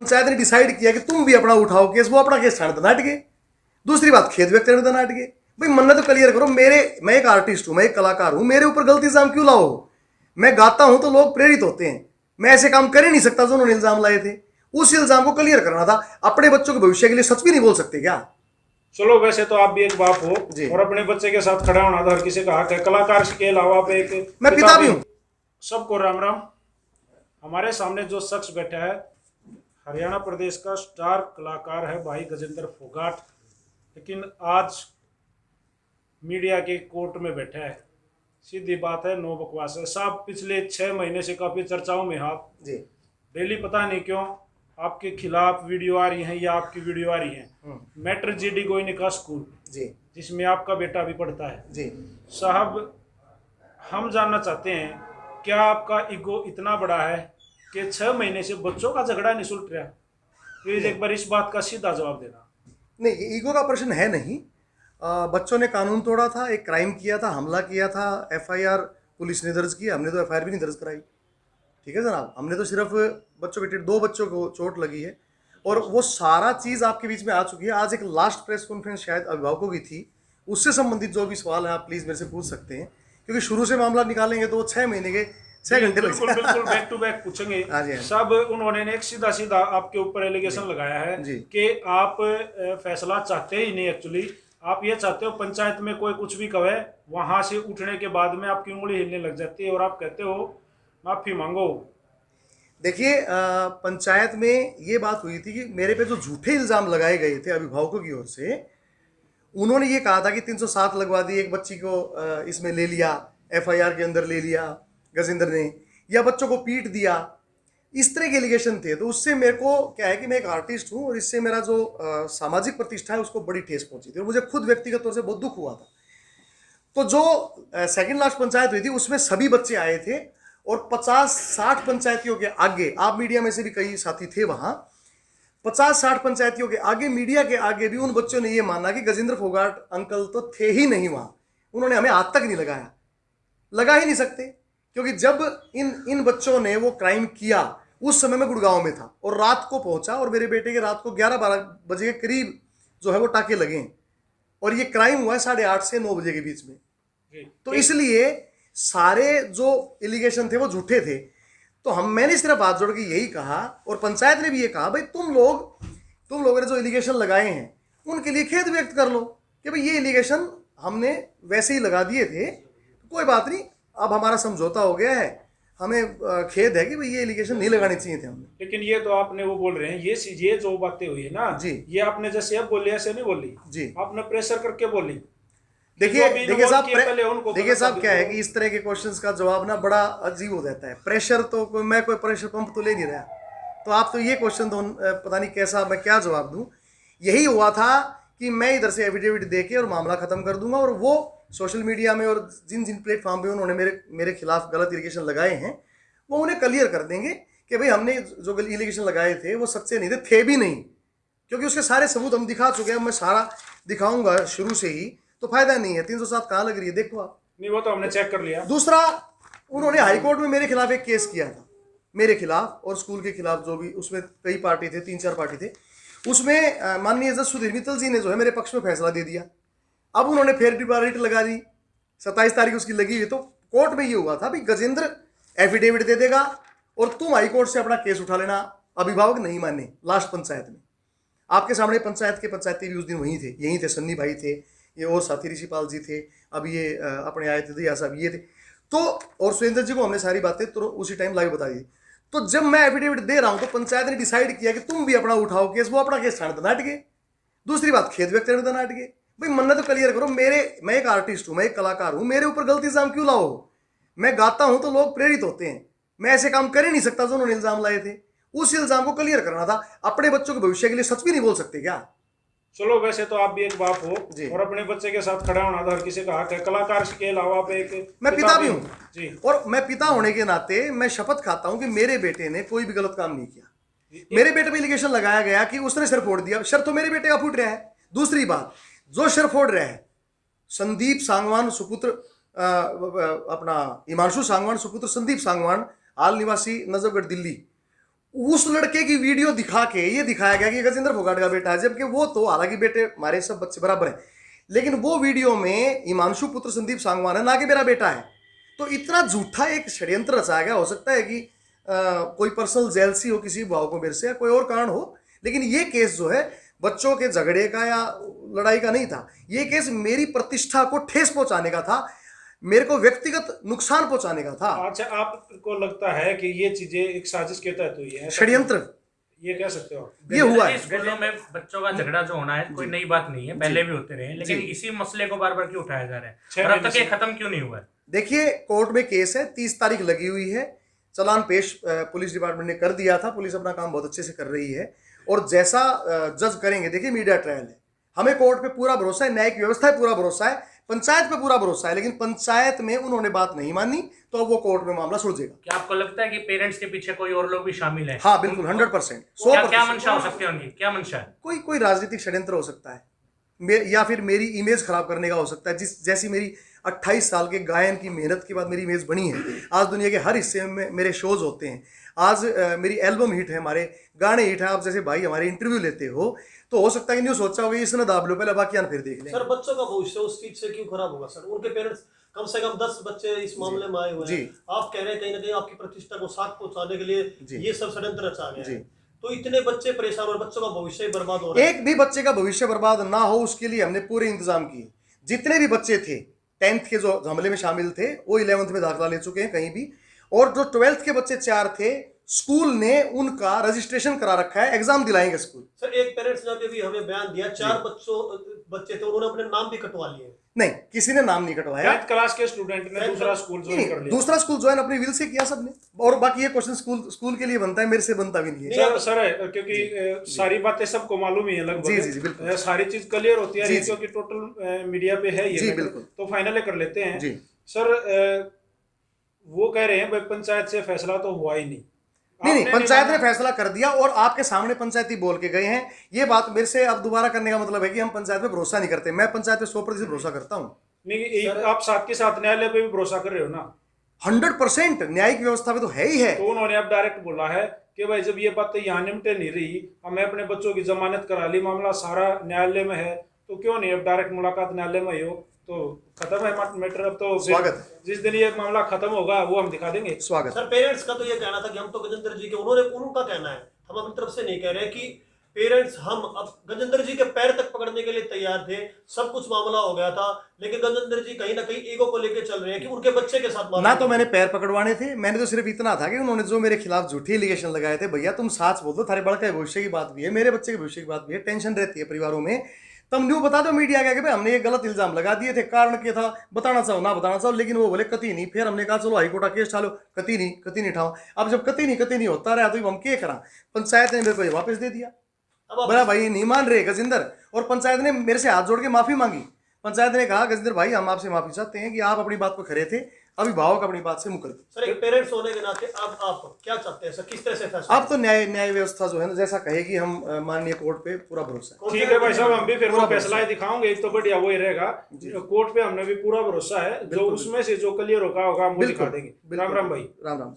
पंचायत ने डिसाइड किया कि तुम भी अपना उठाओ केस, वो अपना केस छाड़ते नाट गए। दूसरी बात, खेद व्यक्त करने नाट गए। भाई मन्ना तो क्लियर करो, मैं एक आर्टिस्ट हूं, मैं एक कलाकार हूं, मेरे ऊपर गलत इल्जाम क्यों लाओ? मैं गाता हूं तो लोग प्रेरित होते हैं, मैं ऐसे काम कर ही नहीं सकता जो उन्होंने इल्जाम लाए थे। उस इल्जाम को क्लियर करना था। अपने बच्चों के भविष्य के लिए सच भी नहीं बोल सकते क्या? चलो, वैसे तो आप भी एक बाप हो जी। और अपने बच्चे के साथ खड़ा होना तो हर किसी का हक है। कलाकार के अलावा आप एक मैं पिता भी हूं। सबको राम राम। हमारे सामने जो शख्स बैठा है, हरियाणा प्रदेश का स्टार कलाकार है भाई गजेंद्र फोगाट। लेकिन आज मीडिया के कोर्ट में बैठा है। सीधी बात है, नो बकवास है साहब। पिछले 6 महीने से काफी चर्चाओं में आप जी। डेली पता नहीं क्यों आपके खिलाफ वीडियो आ रही हैं या आपकी वीडियो आ रही हैं। मैटर जीडी गोइने का स्कूल, जी। जिसमें आपका बेटा भी पढ़ता है। जी साहब, हम जानना चाहते हैं, क्या आपका ईगो इतना बड़ा है कि 6 महीने से बच्चों का झगड़ा नहीं सुलट रहा? प्लीज एक बार इस बात का सीधा जवाब देना। नहीं, ईगो का प्रश्न है नहीं। बच्चों ने कानून तोड़ा था, एक क्राइम किया था, हमला किया था, एफआईआर पुलिस ने दर्ज किया, हमने तो एफआईआर भी नहीं दर्ज कराई। ठीक है जनाब, हमने तो सिर्फ बच्चों के 2 बच्चों को चोट लगी है और वो सारा चीज़ आपके बीच में आ चुकी है। आज एक लास्ट प्रेस कॉन्फ्रेंस शायद अभिभावकों की थी, उससे संबंधित जो भी सवाल है आप प्लीज़ मेरे से पूछ सकते हैं, क्योंकि शुरू से मामला निकालेंगे तो 6 महीने के 6 घंटे लग बिल्कुल बिल्कुल बैक टू बैक पूछेंगे। हाँ जी, हाँ। सब उन्होंने एक सीधा सीधा आपके ऊपर एलिगेशन लगाया है जी। कि आप फैसला चाहते ही नहीं। एक्चुअली आप ये चाहते हो पंचायत में कोई कुछ भी कहे, वहां से उठने के बाद में आपकी उंगली हिलने लग जाती है और आप कहते हो माफी मांगो। देखिए, पंचायत में ये बात हुई थी कि मेरे पे जो झूठे इल्ज़ाम लगाए गए थे अभिभावकों की ओर से, उन्होंने ये कहा था कि 307 लगवा दी, एक बच्ची को इसमें ले लिया, एफआईआर के अंदर ले लिया गजेंद्र ने, या बच्चों को पीट दिया, इस तरह के एलिगेशन थे। तो उससे मेरे को क्या है कि मैं एक आर्टिस्ट हूँ और इससे मेरा जो सामाजिक प्रतिष्ठा है उसको बड़ी ठेस पहुंची थी और मुझे खुद व्यक्तिगत तौर से बहुत दुख हुआ था। तो जो सेकंड लास्ट पंचायत हुई थी उसमें सभी बच्चे आए थे और 50-60 पंचायतियों के आगे, आप मीडिया में से भी कई साथी थे वहां, 50-60 पंचायतियों के आगे, मीडिया के आगे भी उन बच्चों ने ये माना कि गजेंद्र फोगाट अंकल तो थे ही नहीं वहां, उन्होंने हमें हाथ तक नहीं लगाया, लगा ही नहीं सकते, क्योंकि जब इन बच्चों ने वो क्राइम किया उस समय मैं गुड़गांव में था और रात को पहुंचा और मेरे बेटे के रात को 11-12 बजे के करीब जो है वो टाके लगे और ये क्राइम हुआ है 8:30 से 9 बजे के बीच में। तो इसलिए सारे जो एलिगेशन थे वो झूठे थे। तो मैंने सिर्फ हाथ जोड़ के यही कहा और पंचायत ने भी ये कहा, भाई तुम लोगों ने जो एलिगेशन लगाए हैं उनके लिए खेद व्यक्त कर लो कि भाई ये एलिगेशन हमने वैसे ही लगा दिए थे, कोई बात नहीं, अब हमारा समझौता हो गया है, हमें खेद है कि भाई ये एलिगेशन नहीं लगाने चाहिए थे हमने। लेकिन ये तो आपने वो बोल रहे हैं, ये जो बातें हुई है ना जी, ये आपने जैसे अब बोली ऐसे नहीं बोली जी, आपने प्रेशर करके बोली। देखिए साहब, देखिए साहब, क्या है कि इस तरह के क्वेश्चंस का जवाब ना बड़ा अजीब हो जाता है। प्रेशर तो मैं कोई प्रेशर पंप तो ले नहीं रहा, तो आप तो ये क्वेश्चन तो पता नहीं कैसा मैं क्या जवाब दूं। यही हुआ था कि मैं इधर से एफिडेविट दे के और मामला खत्म कर दूंगा और वो सोशल मीडिया में और जिन जिन प्लेटफॉर्म पे उन्होंने मेरे खिलाफ गलत एलिगेशन लगाए हैं वो उन्हें क्लियर कर देंगे कि भाई हमने जो एलिगेशन लगाए थे वो सच्चे नहीं थे भी नहीं, क्योंकि उसके सारे सबूत हम दिखा चुके हैं। मैं सारा दिखाऊंगा शुरू से ही, तो फायदा नहीं है। 307 कहाँ लग रही है देखो आप। नहीं, वो तो हमने चेक कर लिया। दूसरा, उन्होंने हाईकोर्ट में मेरे खिलाफ एक केस किया था, मेरे खिलाफ और स्कूल के खिलाफ, जो भी उसमें कई पार्टी थे, 3-4 पार्टी थे, उसमें माननीय जज सुधीर मित्तल जी ने जो है मेरे पक्ष में फैसला दे दिया। अब उन्होंने फिर रिट लगा दी, 27 तारीख उसकी लगी हुई। तो कोर्ट में ये हुआ था भाई गजेंद्र एफिडेविट दे देगा और तुम हाईकोर्ट से अपना केस उठा लेना। अभिभावक नहीं माने लास्ट पंचायत में, आपके सामने पंचायत के पंचायती भी उस दिन वहीं थे, यहीं थे, सन्नी भाई थे, ये और साथी ऋषिपाल जी थे, अब ये अपने आए थे दया साहब ये थे, तो और सुरेंद्र जी को हमने सारी बातें तो उसी टाइम लाइव बता दी। तो जब मैं एफिडेविट दे रहा हूं तो पंचायत ने डिसाइड किया कि तुम भी अपना उठाओ केस, वो अपना केस छाड़ते नाट गए। दूसरी बात, खेद व्यक्त करने नाट गए। भाई मन्ना तो क्लियर करो, मैं एक आर्टिस्ट हूं, मैं एक कलाकार हूं, मेरे ऊपर गलत इल्जाम क्यों लाओ? मैं गाता हूं तो लोग प्रेरित होते हैं, मैं ऐसे काम कर ही नहीं सकता जो उन्होंने इल्जाम लाए थे। उस इल्जाम को क्लियर करना था। अपने बच्चों के भविष्य के लिए सच भी नहीं बोल सकते क्या? चलो, वैसे तो आप भी एक बाप हो जी। और अपने बच्चे के साथ खड़ा होना तो हर किसी का हक है। कलाकार के अलावा आप एक मैं पिता भी हूं जी। और मैं पिता होने के नाते मैं शपथ खाता हूं कि मेरे बेटे ने कोई भी गलत काम नहीं किया। मेरे बेटे पे एलिगेशन लगाया गया कि उसने सिर फोड़ दिया, सिर तो मेरे बेटे का फूट रहा है। दूसरी बात, जो सिर फोड़ रहा है संदीप सांगवान सुपुत्र, अपना हिमांशु सांगवान सुपुत्र संदीप सांगवान, हाल निवासी नजफगढ़ दिल्ली, उस लड़के की वीडियो दिखा के ये दिखाया गया कि गजेंद्र फोगाट का बेटा है, जबकि वो तो हालांकि बेटे हमारे सब बच्चे बराबर हैं, लेकिन वो वीडियो में हिमांशु पुत्र संदीप सांगवान है, ना कि मेरा बेटा है। तो इतना झूठा एक षड्यंत्र रचाया गया। हो सकता है कि कोई पर्सनल जेलसी हो किसी भाव को मेरे से, या कोई और कारण हो, लेकिन ये केस जो है बच्चों के झगड़े का या लड़ाई का नहीं था। ये केस मेरी प्रतिष्ठा को ठेस पहुंचाने का था, मेरे को व्यक्तिगत नुकसान पहुंचाने का था। अच्छा, आपको लगता है कि ये चीजें एक साजिश के तहत हुई है, षड्यंत्र ये कह सकते हो? ये हुआ है। स्कूलों में बच्चों का झगड़ा जो होना है कोई नई बात नहीं है, पहले भी होते रहे हैं, लेकिन इसी मसले को बार बार क्यों उठाया जा रहा है और अब तक ये खत्म क्यों नहीं हुआ है? देखिए, कोर्ट में केस है, 30 तारीख लगी हुई है, चालान पेश पुलिस डिपार्टमेंट ने कर दिया था। पुलिस अपना काम बहुत अच्छे से कर रही है और जैसा जज करेंगे, देखिए मीडिया ट्रायल है, हमें कोर्ट पे पूरा भरोसा है, न्यायिक व्यवस्था पे पूरा भरोसा है, पंचायत पे पूरा भरोसा है, लेकिन पंचायत में उन्होंने बात नहीं मानी तो अब वो कोर्ट में मामला सुलझेगा। क्या आपको लगता है कि पेरेंट्स के पीछे कोई और लोग भी शामिल हैं? हाँ बिल्कुल, 100%, क्या मंशा हो सकती है उनकी? क्या मंशा है? कोई राजनीतिक षड्यंत्र हो सकता है, या फिर मेरी इमेज खराब करने का हो सकता है। जैसी मेरी 28 साल के गायन की मेहनत के बाद मेरी इमेज बनी है, आज दुनिया के हर हिस्से में मेरे शोज होते हैं, आज मेरी एल्बम हिट है, हमारे गाने हिट है, आप जैसे भाई हमारे इंटरव्यू लेते हो, तो हो सकता है कि न्यूज सोचा होगा इसने दाब लो, पहले बाकी फिर देख लेंगे। सर, बच्चों का भविष्य उस चीज से क्यों खराब होगा सर? उनके पेरेंट्स कम से कम 10 बच्चे इस मामले में आए हुए हैं, आप कह रहे हैं कहीं ना कहीं आपकी प्रतिष्ठा को साथ पहुंचाने के लिए ये सब षड्यंत्र रचा गया है, तो इतने बच्चे परेशान और बच्चों का भविष्य ही बर्बाद हो रहा है। एक भी बच्चे का भविष्य बर्बाद ना हो उसके लिए हमने पूरे इंतजाम किए। जितने भी बच्चे थे 10th के जो हमले में शामिल थे वो 11th में दाखिला ले चुके हैं कहीं भी, और जो 12th के बच्चे 4 थे, स्कूल ने उनका रजिस्ट्रेशन करा रखा है, एग्जाम दिलाएंगे स्कूल। सर, एक पेरेंट्स ने अभी हमें बयान दिया 4 बच्चे थे, उन्होंने अपने नाम भी कटवा लिए। नहीं, किसी ने नाम नहीं कटवाया। 10th क्लास के स्टूडेंट ने दूसरा स्कूल ज्वाइन कर लिया। दूसरा स्कूल ज्वाइन अपनी विल से किया सबने, और बाकी ये क्वेश्चन स्कूल के लिए बनता है, मेरे से बनता भी नहीं है। सर क्योंकि सारी बातें सबको मालूम ही है लगभग। जी बिल्कुल, सारी चीज क्लियर होती है क्योंकि टोटल मीडिया पे है ये। बिल्कुल, तो फाइनल कर लेते हैं जी। सर, वो कह रहे हैं भाई पंचायत से फैसला तो हुआ ही नहीं। नहीं, पंचायत ने फैसला कर दिया और आपके सामने पंचायती बोल के गए हैं। ये बात मेरे से अब दोबारा करने का मतलब है कि हम पंचायत पे भरोसा नहीं करते। मैं पंचायत पे 100% भरोसा करता हूँ। नहीं, आप साथ के साथ न्यायालय पे भी भरोसा कर रहे हो ना? 100% न्यायिक व्यवस्था पे तो है ही है। तो उन्होंने अब डायरेक्ट बोला है कि भाई जब ये बातें यहाँ निपटे नहीं रही, हमें अपने बच्चों की जमानत करा ली, मामला सारा न्यायालय में है, तो क्यों नहीं अब डायरेक्ट मुलाकात न्यायालय में ही हो, तो खत्म है मैटर। अब तो स्वागत, जिस दिन ये मामला खत्म होगा वो हम दिखा देंगे। स्वागत। सर, पेरेंट्स का तो ये कहना था कि हम तो गजेंद्र जी के, उनका कहना है, हम अपनी तरफ से नहीं कह रहे कि पेरेंट्स हम अब गजेंद्र जी के पैर तक पकड़ने के लिए तैयार थे, सब कुछ मामला हो गया था, लेकिन गजेंद्र जी कहीं ना कहीं ईगो को लेकर चल रहे हैं कि उनके बच्चे के साथ ना तो मैंने पैर पकड़वाने थे, मैंने तो सिर्फ इतना था कि उन्होंने जो मेरे खिलाफ झूठी एलिगेशन लगाए थे, भैया तुम सच बोल दो, थारे बड़का के भविष्य की बात भी है, मेरे बच्चे के भविष्य की बात भी है, टेंशन रहती है परिवारों में, तुम न्यू बता दो मीडिया का कि भाई हमने ये गलत इल्जाम लगा दिए थे, कारण क्या था बताना चाहो ना बताना चाहो, लेकिन वो बोले कति नहीं। फिर हमने कहा चलो हाईकोर्ट का केस डालो, कति नहीं ठाओ। अब जब कति नहीं होता रहा तो हम क्या करा? पंचायत ने मेरे को वापस दे दिया। बोला भाई नहीं मान रहे गजेंद्र, और पंचायत ने मेरे से हाथ जोड़ के माफी मांगी। पंचायत ने कहा गजेंद्र भाई हम आपसे माफी चाहते हैं कि आप अपनी बात को खरे थे, अभिभावक अपनी बात से मुकर गए। सर, एक पेरेंट्स होने के नाते अब आप क्या चाहते हैं सर, किस तरह से फैसला? अब तो न्याय व्यवस्था जो है ना जैसा कहेगी, हम माननीय कोर्ट पे पूरा भरोसा है। ठीक है भाई साहब, हम भी फिर वो फैसला ही दिखाओगे, तो बढ़िया वही रहेगा। कोर्ट पे हमने भी पूरा भरोसा है, जो उसमें से जो क्लियर होगा हम वो दिखा देंगे। राम राम भाई। राम राम।